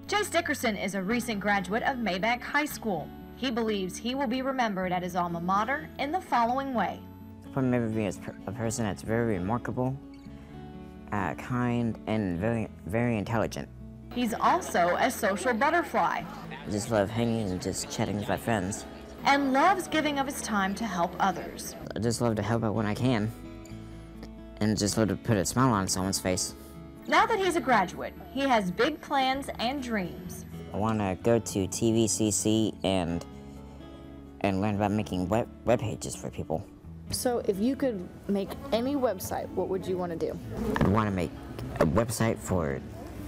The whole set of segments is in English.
Chase Dickerson is a recent graduate of Maybach High School. He believes he will be remembered at his alma mater in the following way. I'll remember me as a person that's very remarkable, kind, and very intelligent. He's also a social butterfly I just love hanging and just chatting with my friends. and loves giving of his time to help others. I just love to help out when I can, and just love to put a smile on someone's face. Now that he's a graduate, he has big plans and dreams. I want to go to TVCC and learn about making web pages for people. So if you could make any website, what would you want to do? I want to make a website for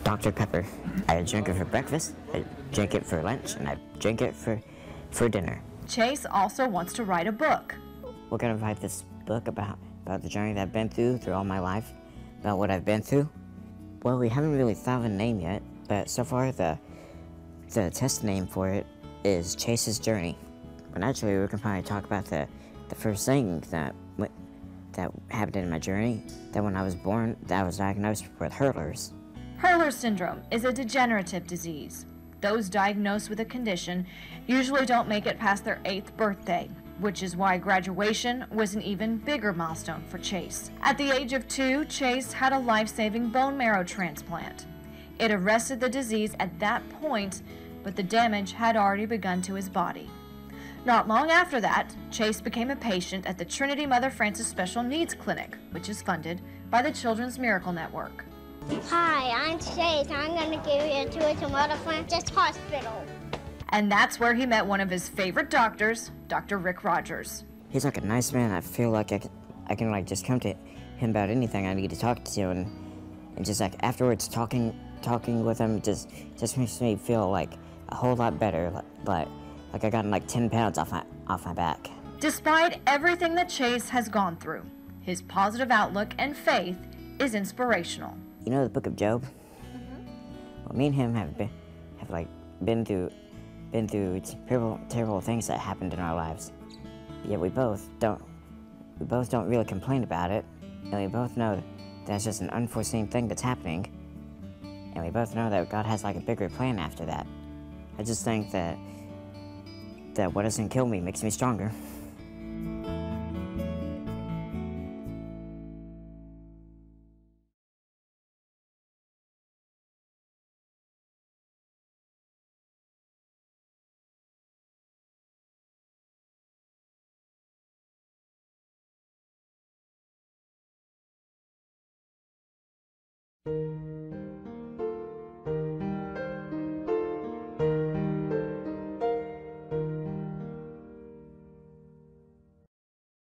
Dr. Pepper. I drink it for breakfast, I drink it for lunch, and I drink it for dinner. Chase also wants to write a book. We're going to write this book about the journey that I've been through all my life, about what I've been through. Well, we haven't really thought of a name yet, but so far the test name for it is Chase's Journey. But actually, we can probably talk about the first thing that happened in my journey, that when I was born, that I was diagnosed with Hurler's. Hurler syndrome is a degenerative disease. Those diagnosed with a condition usually don't make it past their 8th birthday, which is why graduation was an even bigger milestone for Chase. At the age of 2, Chase had a life-saving bone marrow transplant. It arrested the disease at that point, but the damage had already begun to his body. Not long after that, Chase became a patient at the Trinity Mother Frances Special Needs Clinic, which is funded by the Children's Miracle Network. Hi, I'm Chase. I'm going to give you a tour to Mother Frances Hospital. And that's where he met one of his favorite doctors, Dr. Rick Rogers. He's like a nice man. I feel like I can like just come to him about anything I need to talk to, and just like afterwards talking with him just makes me feel like a whole lot better. Like I got like 10 pounds off my back. Despite everything that Chase has gone through, his positive outlook and faith is inspirational. You know the Book of Job? Well, me and him have been through terrible things that happened in our lives. Yet we both don't really complain about it, and we both know that's just an unforeseen thing that's happening, and we both know that God has like a bigger plan after that. I just think that what doesn't kill me makes me stronger.